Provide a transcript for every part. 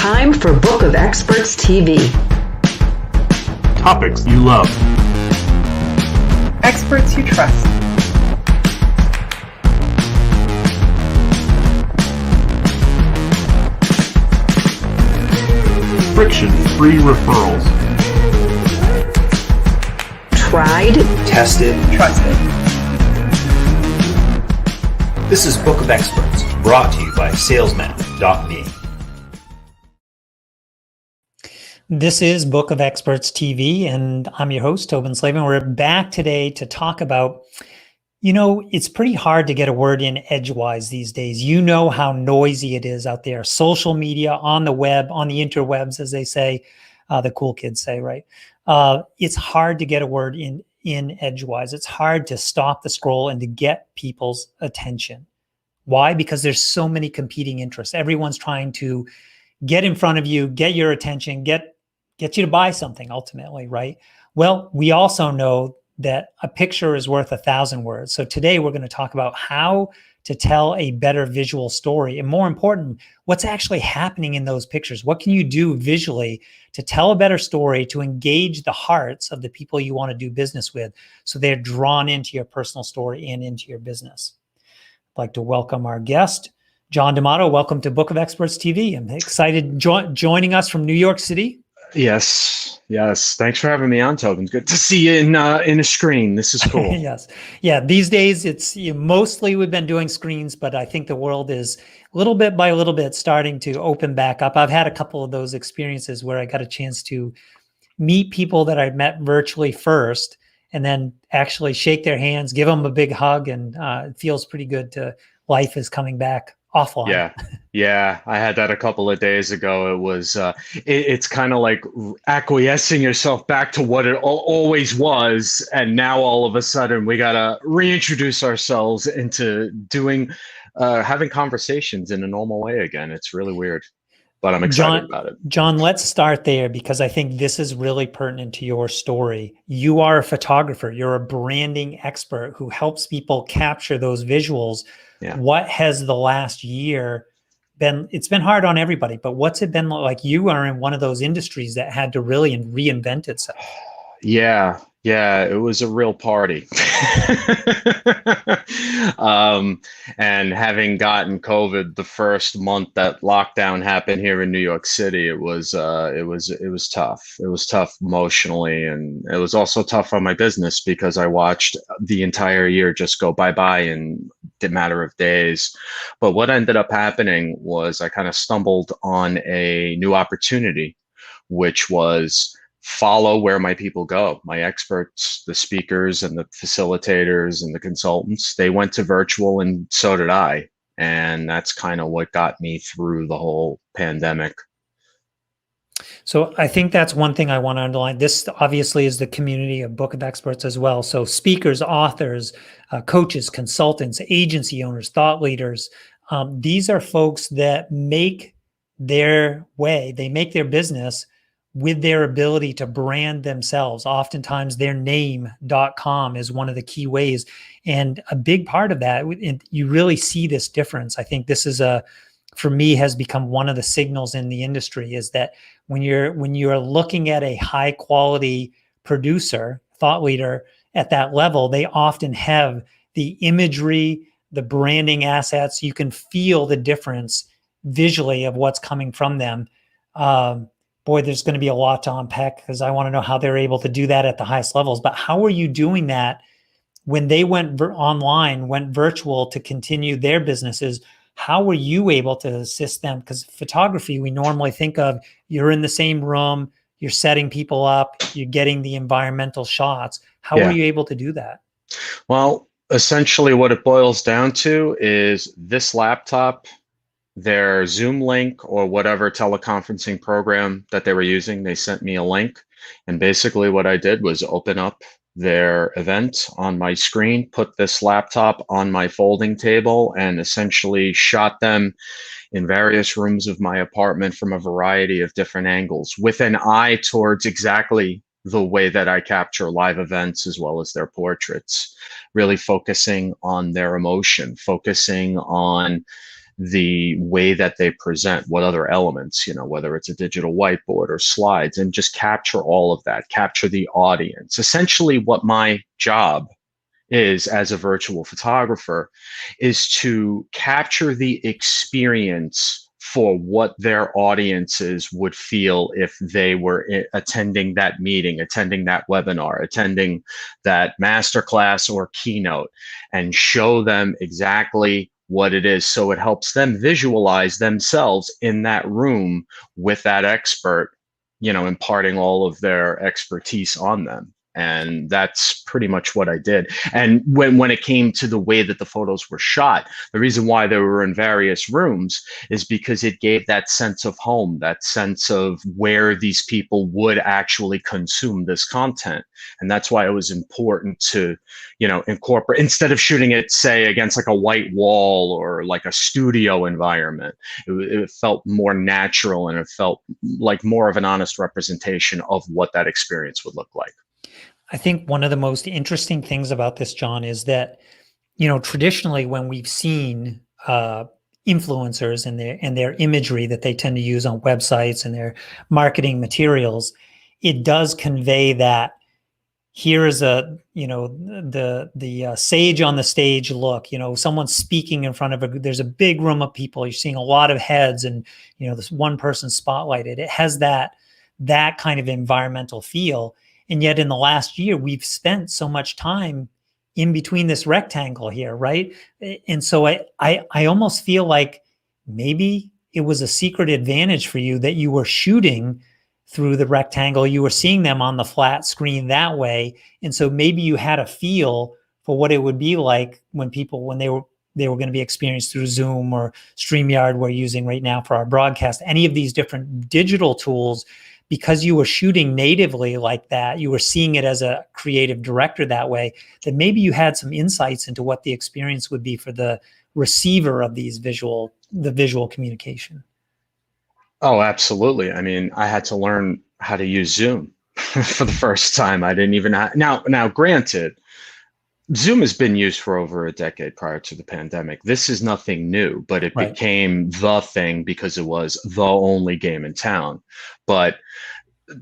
Time for Book of Experts TV. Topics you love. Experts you trust. Friction-free referrals. Tried, tested, Trusted. This is Book of Experts, brought to you by salesman.me. This is Book of Experts TV, and I'm your host, Tobin Slavin. We're back today to talk about, it's pretty hard to get a word in edgewise these days. You know how noisy it is out there. Social media, on the web, on the interwebs, as they say, the cool kids say, right? It's hard to get a word in edgewise. It's hard to stop the scroll and to get people's attention. Why? Because there's so many competing interests. Everyone's trying to get in front of you, get your attention, get you to buy something ultimately, right? Well, we also know that a picture is worth 1,000 words. So today we're going to talk about how to tell a better visual story. And more important, what's actually happening in those pictures? What can you do visually to tell a better story, to engage the hearts of the people you want to do business with so they're drawn into your personal story and into your business? I'd like to welcome our guest, John DeMato. Welcome to Book of Experts TV. I'm excited joining us from New York City. Yes. Thanks for having me on, Tobin. Good to see you in a screen. This is cool. Yes. Yeah. These days, it's mostly we've been doing screens, but I think the world is little bit by little bit starting to open back up. I've had a couple of those experiences where I got a chance to meet people that I met virtually first, and then actually shake their hands, give them a big hug, and it feels pretty good. Life is coming back offline. Yeah. I had that a couple of days ago. It was, it's kind of like acquiescing yourself back to what it always was. And now all of a sudden we got to reintroduce ourselves into doing, having conversations in a normal way again. It's really weird, but I'm excited about it. John, let's start there because I think this is really pertinent to your story. You are a photographer. You're a branding expert who helps people capture those visuals. Yeah. What has the last year been? It's been hard on everybody, but what's it been like? You are in one of those industries that had to really reinvent itself. Yeah, it was a real party. And having gotten COVID the first month that lockdown happened here in New York City, it was tough. It was tough emotionally, and it was also tough on my business because I watched the entire year just go bye-bye in a matter of days. But what ended up happening was I kind of stumbled on a new opportunity, which was follow where my people go. My experts, the speakers and the facilitators and the consultants, they went to virtual, and so did I. And that's kind of what got me through the whole pandemic. So I think that's one thing I want to underline. This obviously is the community of Book of Experts as well. So speakers, authors, coaches, consultants, agency owners, thought leaders. These are folks that make their way, they make their business with their ability to brand themselves. Oftentimes their name.com is one of the key ways. And a big part of that, and you really see this difference. I think this is for me, has become one of the signals in the industry, is that when you're looking at a high quality producer, thought leader at that level, they often have the imagery, the branding assets. You can feel the difference visually of what's coming from them. Boy, there's going to be a lot to unpack because I want to know how they're able to do that at the highest levels. But how are you doing that when they went online, went virtual to continue their businesses? How were you able to assist them? Because photography, we normally think of, you're in the same room, you're setting people up, you're getting the environmental shots. How were you able to do that? Well, essentially what it boils down to is this laptop, their Zoom link or whatever teleconferencing program that they were using, they sent me a link. And basically what I did was open up their event on my screen, put this laptop on my folding table, and essentially shot them in various rooms of my apartment from a variety of different angles with an eye towards exactly the way that I capture live events as well as their portraits, really focusing on their emotion, focusing on the way that they present, what other elements, whether it's a digital whiteboard or slides, and just capture all of that, capture the audience. Essentially, what my job is as a virtual photographer is to capture the experience for what their audiences would feel if they were attending that meeting, attending that webinar, attending that masterclass or keynote, and show them exactly what it is. So it helps them visualize themselves in that room with that expert, imparting all of their expertise on them. And that's pretty much what I did. And when it came to the way that the photos were shot, the reason why they were in various rooms is because it gave that sense of home, that sense of where these people would actually consume this content. And that's why it was important to, incorporate, instead of shooting it, say, against like a white wall or like a studio environment. It felt more natural, and it felt like more of an honest representation of what that experience would look like. I think one of the most interesting things about this, John, is that, traditionally when we've seen influencers and their imagery that they tend to use on websites and their marketing materials, it does convey that here is the sage on the stage look. Someone's speaking in front of there's a big room of people. You're seeing a lot of heads, and this one person spotlighted. It has that kind of environmental feel. And yet in the last year, we've spent so much time in between this rectangle here, right? And so I almost feel like maybe it was a secret advantage for you that you were shooting through the rectangle. You were seeing them on the flat screen that way. And so maybe you had a feel for what it would be like when they were going to be experienced through Zoom or StreamYard we're using right now for our broadcast, any of these different digital tools. Because you were shooting natively like that, you were seeing it as a creative director that way, that maybe you had some insights into what the experience would be for the receiver of the visual communication. Oh, absolutely. I mean, I had to learn how to use Zoom for the first time. I didn't even now, granted, Zoom has been used for over a decade prior to the pandemic. This is nothing new, but it became the thing because it was the only game in town. But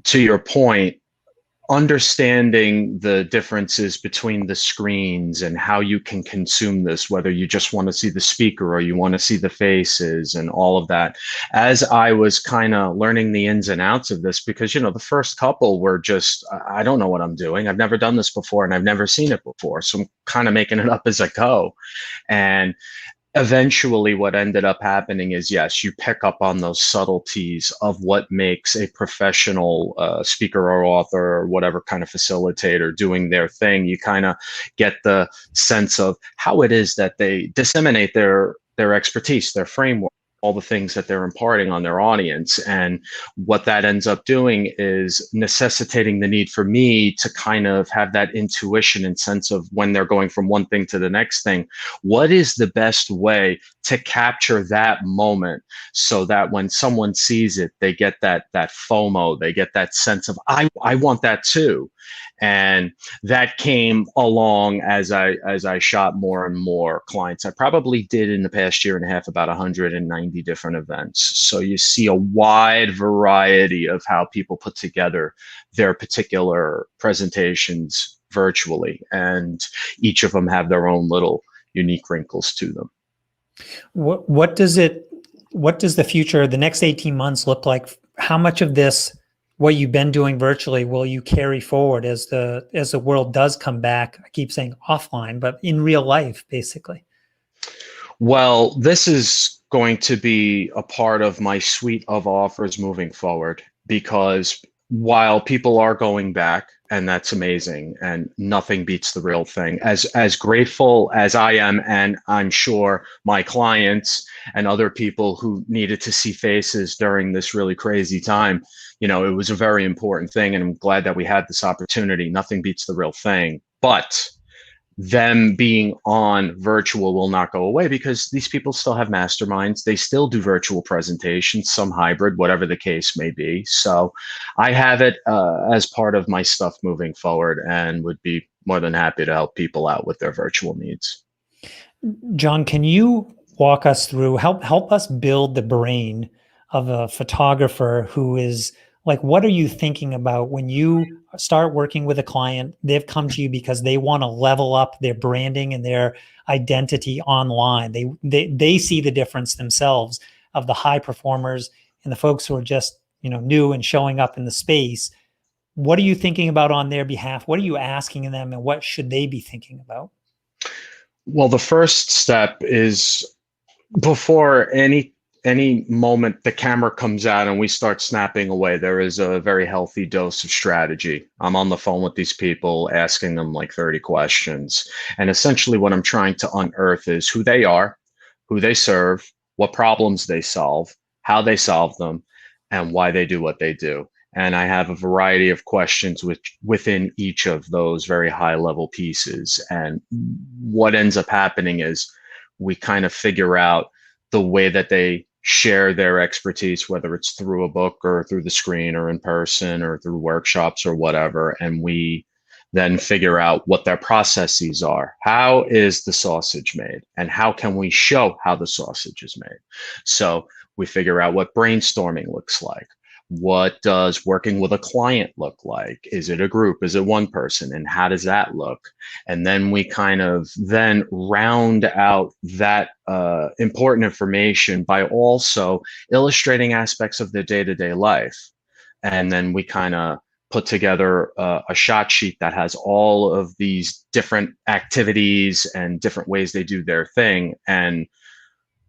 to your point, understanding the differences between the screens and how you can consume this, whether you just want to see the speaker or you want to see the faces and all of that. As I was kind of learning the ins and outs of this, because, the first couple were just, I don't know what I'm doing. I've never done this before and I've never seen it before. So I'm kind of making it up as I go. And eventually what ended up happening is, yes, you pick up on those subtleties of what makes a professional speaker or author or whatever kind of facilitator doing their thing. You kind of get the sense of how it is that they disseminate their expertise, their framework, all the things that they're imparting on their audience. And what that ends up doing is necessitating the need for me to kind of have that intuition and sense of when they're going from one thing to the next thing, what is the best way to capture that moment so that when someone sees it, they get that FOMO, they get that sense of, I want that too. And that came along as I shot more and more clients. I probably did in the past year and a half about 190 different events. So you see a wide variety of how people put together their particular presentations virtually, and each of them have their own little unique wrinkles to them. What does the future, the next 18 months look like? How much of this, what you've been doing virtually, will you carry forward as the world does come back? I keep saying offline, but in real life, basically. Well, this is going to be a part of my suite of offers moving forward, because while people are going back, and that's amazing, and nothing beats the real thing, as grateful as I am, and I'm sure my clients and other people who needed to see faces during this really crazy time, it was a very important thing, and I'm glad that we had this opportunity. Nothing beats the real thing. But them being on virtual will not go away, because these people still have masterminds. They still do virtual presentations, some hybrid, whatever the case may be. So I have it as part of my stuff moving forward, and would be more than happy to help people out with their virtual needs. John, can you walk us through, help us build the brain of a photographer who is like, what are you thinking about when you start working with a client? They've come to you because they want to level up their branding and their identity online. They see the difference themselves of the high performers and the folks who are just, new and showing up in the space. What are you thinking about on their behalf? What are you asking them, and what should they be thinking about? Well, the first step is, before any moment the camera comes out and we start snapping away, there is a very healthy dose of strategy. I'm on the phone with these people, asking them like 30 questions. And essentially what I'm trying to unearth is who they are, who they serve, what problems they solve, how they solve them, and why they do what they do. And I have a variety of questions within each of those very high level pieces. And what ends up happening is we kind of figure out the way that they share their expertise, whether it's through a book or through the screen or in person or through workshops or whatever. And we then figure out what their processes are. How is the sausage made? And how can we show how the sausage is made? So we figure out what brainstorming looks like. What does working with a client look like? Is it a group? Is it one person? And how does that look? And then we kind of then round out that important information by also illustrating aspects of their day-to-day life. And then we kind of put together a shot sheet that has all of these different activities and different ways they do their thing, and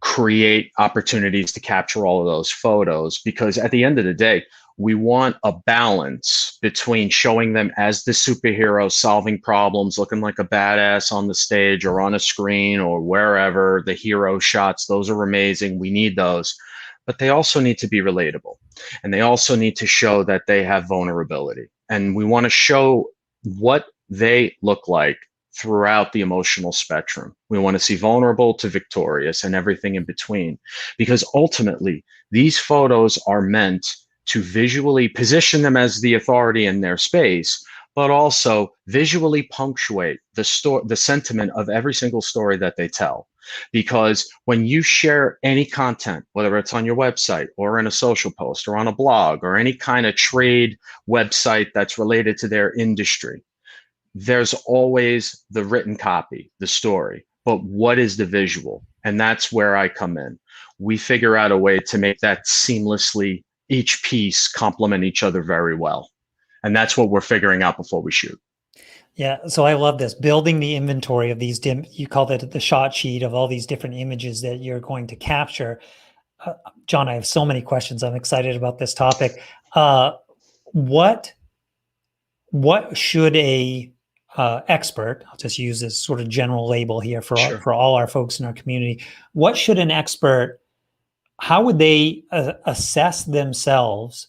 create opportunities to capture all of those photos. Because at the end of the day, we want a balance between showing them as the superhero solving problems, looking like a badass on the stage or on a screen or wherever. The hero shots, those are amazing. We need those. But they also need to be relatable. And they also need to show that they have vulnerability. And we want to show what they look like throughout the emotional spectrum. We want to see vulnerable to victorious and everything in between, because ultimately these photos are meant to visually position them as the authority in their space, but also visually punctuate the sentiment of every single story that they tell. Because when you share any content, whether it's on your website or in a social post or on a blog or any kind of trade website that's related to their industry, there's always the written copy, the story, but what is the visual? And that's where I come in. We figure out a way to make that seamlessly, each piece complement each other very well. And that's what we're figuring out before we shoot. Yeah. So I love this, building the inventory of these, you call it the shot sheet of all these different images that you're going to capture. John, I have so many questions. I'm excited about this topic. What should a expert, I'll just use this sort of general label here for all our folks in our community, what should an expert, how would they assess themselves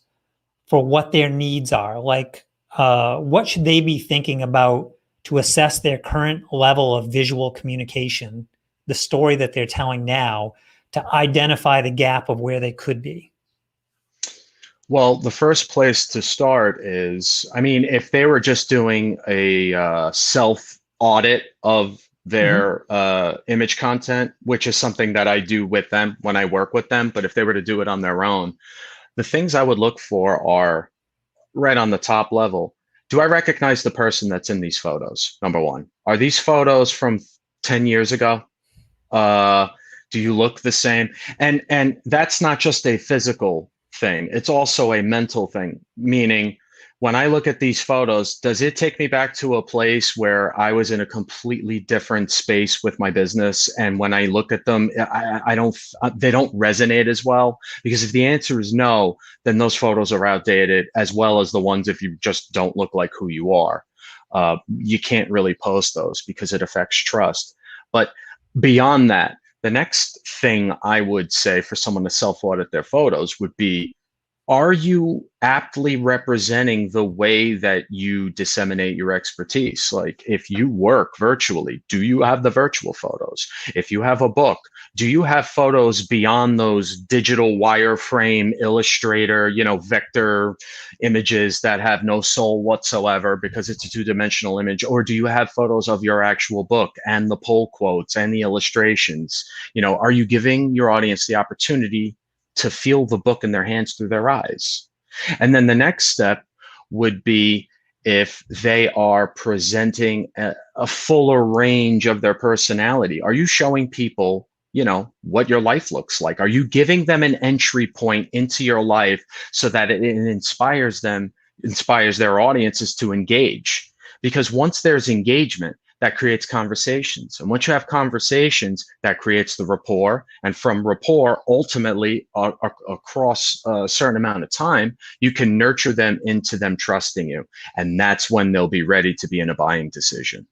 for what their needs are? Like, what should they be thinking about to assess their current level of visual communication, the story that they're telling now, to identify the gap of where they could be? Well, the first place to start is, I mean, if they were just doing a self audit of their image content, which is something that I do with them when I work with them, but if they were to do it on their own, the things I would look for are right on the top level. Do I recognize the person that's in these photos? Number one. Are these photos from 10 years ago? Do you look the same? And that's not just a physical thing. It's also a mental thing, meaning when I look at these photos, does it take me back to a place where I was in a completely different space with my business? And when I look at them, they don't resonate as well. Because if the answer is no, then those photos are outdated, as well as the ones if you just don't look like who you are. You can't really post those because it affects trust. But beyond that, the next thing I would say for someone to self-audit their photos would be, are you aptly representing the way that you disseminate your expertise? Like if you work virtually, do you have the virtual photos? If you have a book, do you have photos beyond those digital wireframe Illustrator, vector images that have no soul whatsoever because it's a two-dimensional image? Or do you have photos of your actual book and the pull quotes and the illustrations? Are you giving your audience the opportunity to feel the book in their hands through their eyes? And then the next step would be if they are presenting a fuller range of their personality. Are you showing people, what your life looks like? Are you giving them an entry point into your life so that it inspires their audiences to engage? Because once there's engagement, that creates conversations. And once you have conversations, that creates the rapport. And from rapport, ultimately, across a certain amount of time, you can nurture them into them trusting you. And that's when they'll be ready to be in a buying decision.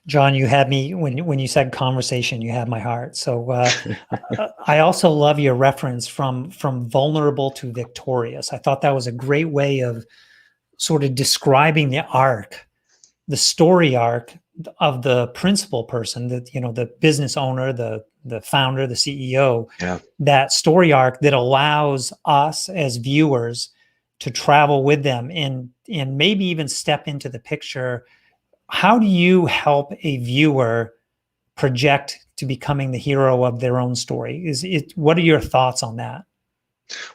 John, you had me when you said conversation, you had my heart. So I also love your reference from vulnerable to victorious. I thought that was a great way of sort of describing the arc, the story arc of the principal person, the business owner, the founder, the CEO. Yeah. That story arc that allows us as viewers to travel with them and maybe even step into the picture. How do you help a viewer project to becoming the hero of their own story? What are your thoughts on that?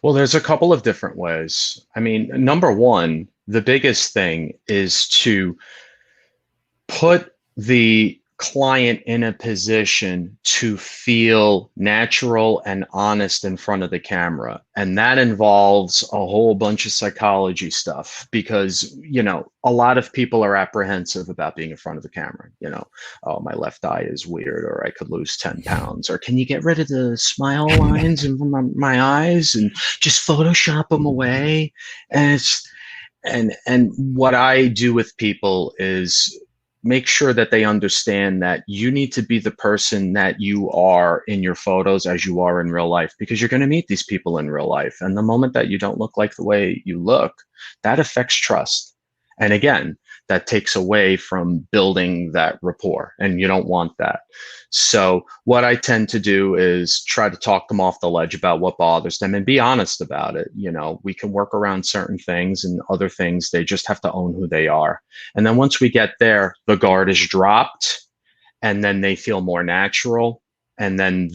Well, there's a couple of different ways. I mean, number one, the biggest thing is to put the client in a position to feel natural and honest in front of the camera. And that involves a whole bunch of psychology stuff because, a lot of people are apprehensive about being in front of the camera. Oh, my left eye is weird, or I could lose 10 pounds, or can you get rid of the smile lines in my eyes and just Photoshop them away? And and what I do with people is make sure that they understand that you need to be the person that you are in your photos as you are in real life, because you're going to meet these people in real life. And the moment that you don't look like the way you look, that affects trust. And again, that takes away from building that rapport, and you don't want that. So what I tend to do is try to talk them off the ledge about what bothers them and be honest about it. We can work around certain things, and other things, they just have to own who they are. And then once we get there, the guard is dropped, and then they feel more natural. And then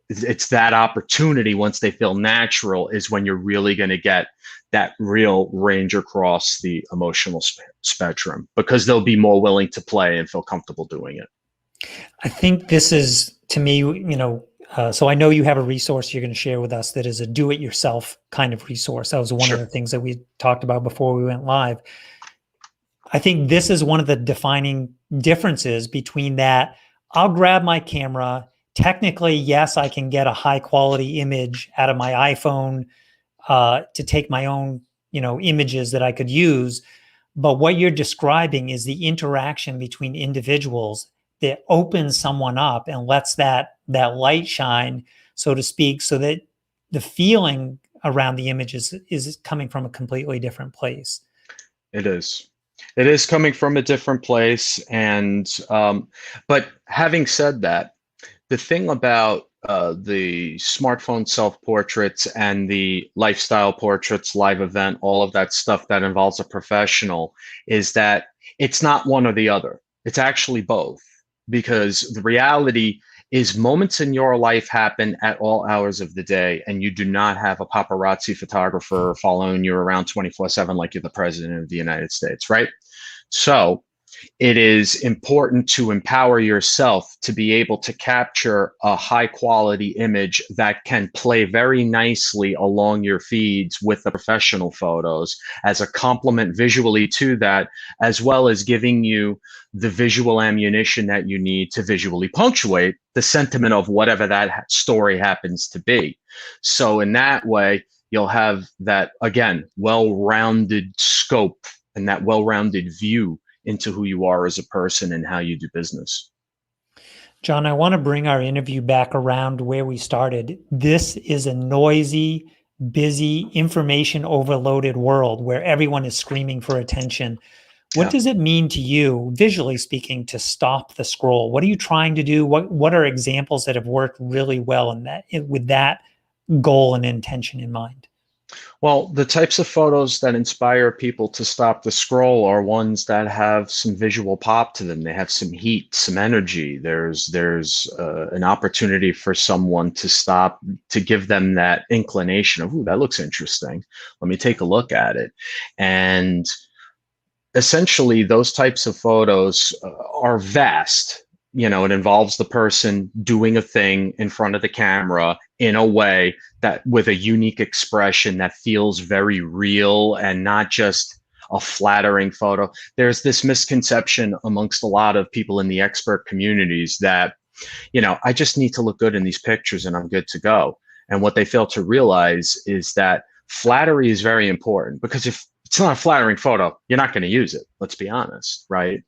it's that opportunity, once they feel natural, is when you're really going to get that real range across the emotional spectrum, because they'll be more willing to play and feel comfortable doing it. I think this is, to me, so I know you have a resource you're going to share with us that is a do-it-yourself kind of resource. That was one of the things that we talked about before we went live. I think this is one of the defining differences between that. I'll grab my camera. Technically, yes, I can get a high quality image out of my iPhone to take my own, images that I could use. But what you're describing is the interaction between individuals that opens someone up and lets that light shine, so to speak, so that the feeling around the images is coming from a completely different place. It is coming from a different place. And but having said that, the thing about the smartphone self-portraits and the lifestyle portraits, live event, all of that stuff that involves a professional, is that it's not one or the other. It's actually both, because the reality is moments in your life happen at all hours of the day, and you do not have a paparazzi photographer following you around 24/7 like you're the president of the United States, right? So it is important to empower yourself to be able to capture a high quality image that can play very nicely along your feeds with the professional photos as a complement visually to that, as well as giving you the visual ammunition that you need to visually punctuate the sentiment of whatever that story happens to be. So in that way, you'll have that, again, well-rounded scope and that well-rounded view into who you are as a person and how you do business. John, I want to bring our interview back around where we started. This is a noisy, busy, information overloaded world where everyone is screaming for attention. What Yeah. does it mean to you, visually speaking, to stop the scroll? What are you trying to do? What are examples that have worked really well in that, with that goal and intention in mind? Well, the types of photos that inspire people to stop the scroll are ones that have some visual pop to them. They have some heat, some energy. There's an opportunity for someone to stop, to give them that inclination of, ooh, that looks interesting. Let me take a look at it. And essentially, those types of photos are vast. You know, it involves the person doing a thing in front of the camera in a way that, with a unique expression that feels very real and not just a flattering photo. There's this misconception amongst a lot of people in the expert communities that, you know, I just need to look good in these pictures and I'm good to go. And what they fail to realize is that flattery is very important, because if it's not a flattering photo, you're not going to use it. Let's be honest, right?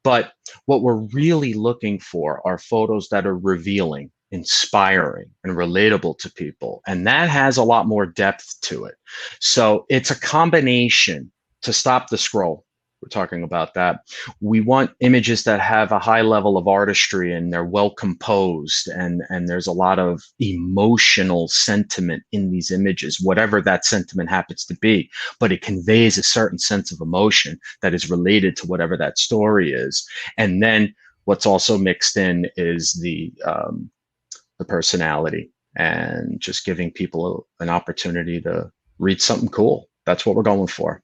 But what we're really looking for are photos that are revealing, inspiring, and relatable to people. And that has a lot more depth to it. So it's a combination to stop the scroll. We're talking about that. We want images that have a high level of artistry and they're well composed, and there's a lot of emotional sentiment in these images, whatever that sentiment happens to be, but it conveys a certain sense of emotion that is related to whatever that story is. And then what's also mixed in is the personality, and just giving people an opportunity to read something cool. That's what we're going for.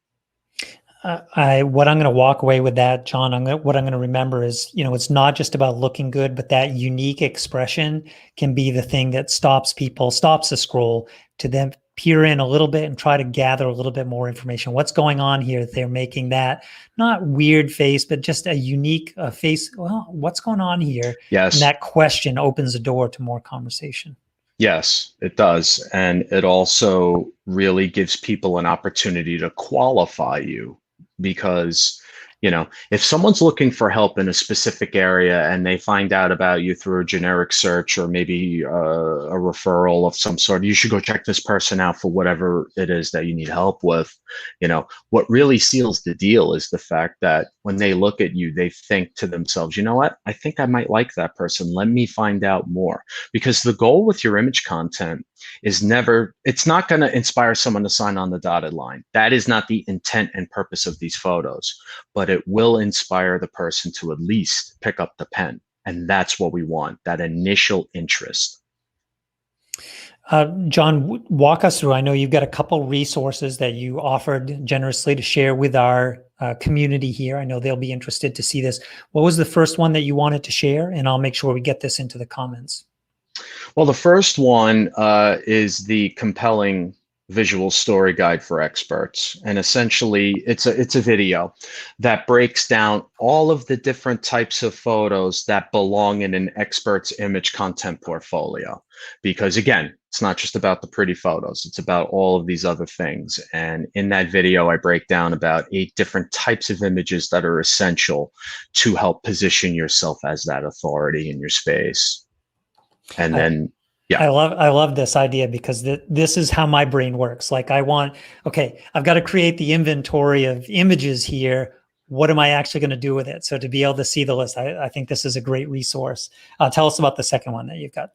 What I'm going to walk away with that, John, what I'm going to remember is, you know, it's not just about looking good, but that unique expression can be the thing that stops the scroll, to then peer in a little bit and try to gather a little bit more information. What's going on here? They're making that not weird face, but just a unique face. Well, what's going on here? Yes. And that question opens the door to more conversation. Yes, it does. And it also really gives people an opportunity to qualify you, because, you know, if someone's looking for help in a specific area and they find out about you through a generic search, or maybe a referral of some sort, you should go check this person out for whatever it is that you need help with. You know, what really seals the deal is the fact that when they look at you, they think to themselves, you know what, I think I might like that person. Let me find out more. Because the goal with your image content is never, it's not going to inspire someone to sign on the dotted line. That is not the intent and purpose of these photos, but it will inspire the person to at least pick up the pen. And that's what we want, that initial interest. John, walk us through. I know you've got a couple resources that you offered generously to share with our community here. I know they'll be interested to see this. What was the first one that you wanted to share? And I'll make sure we get this into the comments. Well, the first one is the compelling visual story guide for experts. And essentially it's a video that breaks down all of the different types of photos that belong in an expert's image content portfolio. Because again, it's not just about the pretty photos, it's about all of these other things. And in that video, I break down about 8 different types of images that are essential to help position yourself as that authority in your space. And then yeah. I love this idea, because this is how my brain works. Like I've got to create the inventory of images here. What am I actually going to do with it? So to be able to see the list, I think this is a great resource. Tell us about the second one that you've got.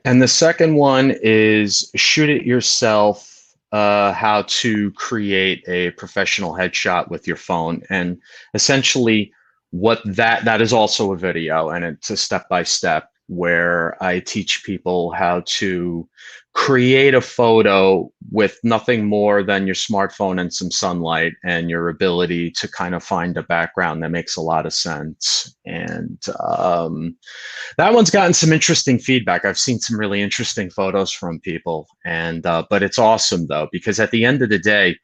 And the second one is Shoot It Yourself, how to create a professional headshot with your phone. And essentially what that is also a video, and it's a step-by-step where I teach people how to create a photo with nothing more than your smartphone and some sunlight, and your ability to kind of find a background that makes a lot of sense. And that one's gotten some interesting feedback. I've seen some really interesting photos from people, and but it's awesome though, because at the end of the day,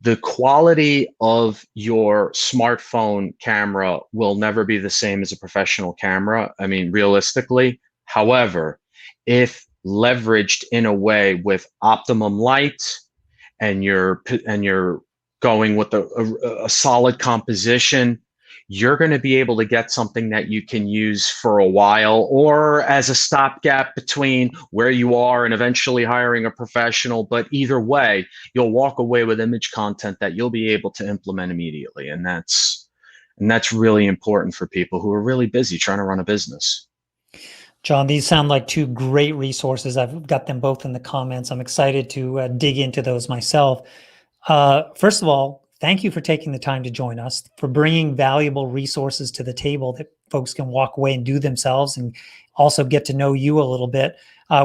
the quality of your smartphone camera will never be the same as a professional camera. I mean, realistically. However, if leveraged in a way with optimum light, and you're going with a solid composition, you're going to be able to get something that you can use for a while or as a stopgap between where you are and eventually hiring a professional. But either way, you'll walk away with image content that you'll be able to implement immediately. And that's really important for people who are really busy trying to run a business. John, these sound like two great resources. I've got them both in the comments. I'm excited to dig into those myself. First of all, thank you for taking the time to join us, for bringing valuable resources to the table that folks can walk away and do themselves and also get to know you a little bit.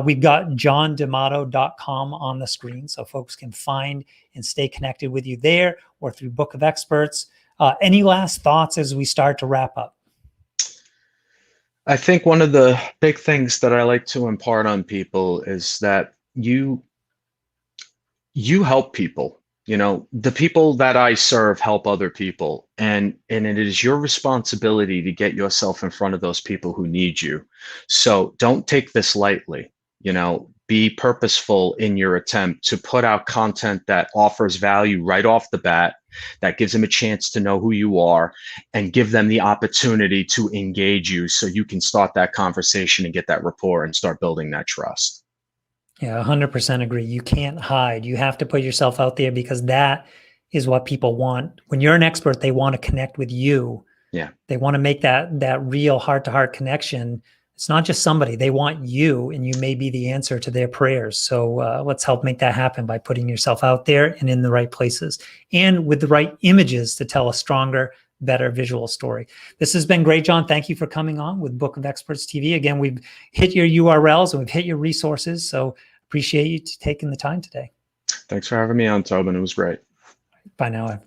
We've got johndemato.com on the screen, so folks can find and stay connected with you there or through Book of Experts. Any last thoughts as we start to wrap up? I think one of the big things that I like to impart on people is that you help people. You know, the people that I serve help other people, and it is your responsibility to get yourself in front of those people who need you. So don't take this lightly. You know, be purposeful in your attempt to put out content that offers value right off the bat, that gives them a chance to know who you are, and give them the opportunity to engage you so you can start that conversation and get that rapport and start building that trust. Yeah, 100% agree. You can't hide. You have to put yourself out there because that is what people want. When you're an expert, they want to connect with you. Yeah. They want to make that real heart-to-heart connection. It's not just somebody. They want you, and you may be the answer to their prayers. So let's help make that happen by putting yourself out there and in the right places and with the right images to tell a stronger, better visual story. This has been great, John. Thank you for coming on with Book of Experts TV. Again, we've hit your URLs and we've hit your resources. So appreciate you taking the time today. Thanks for having me on, Tobin. It was great. Bye now.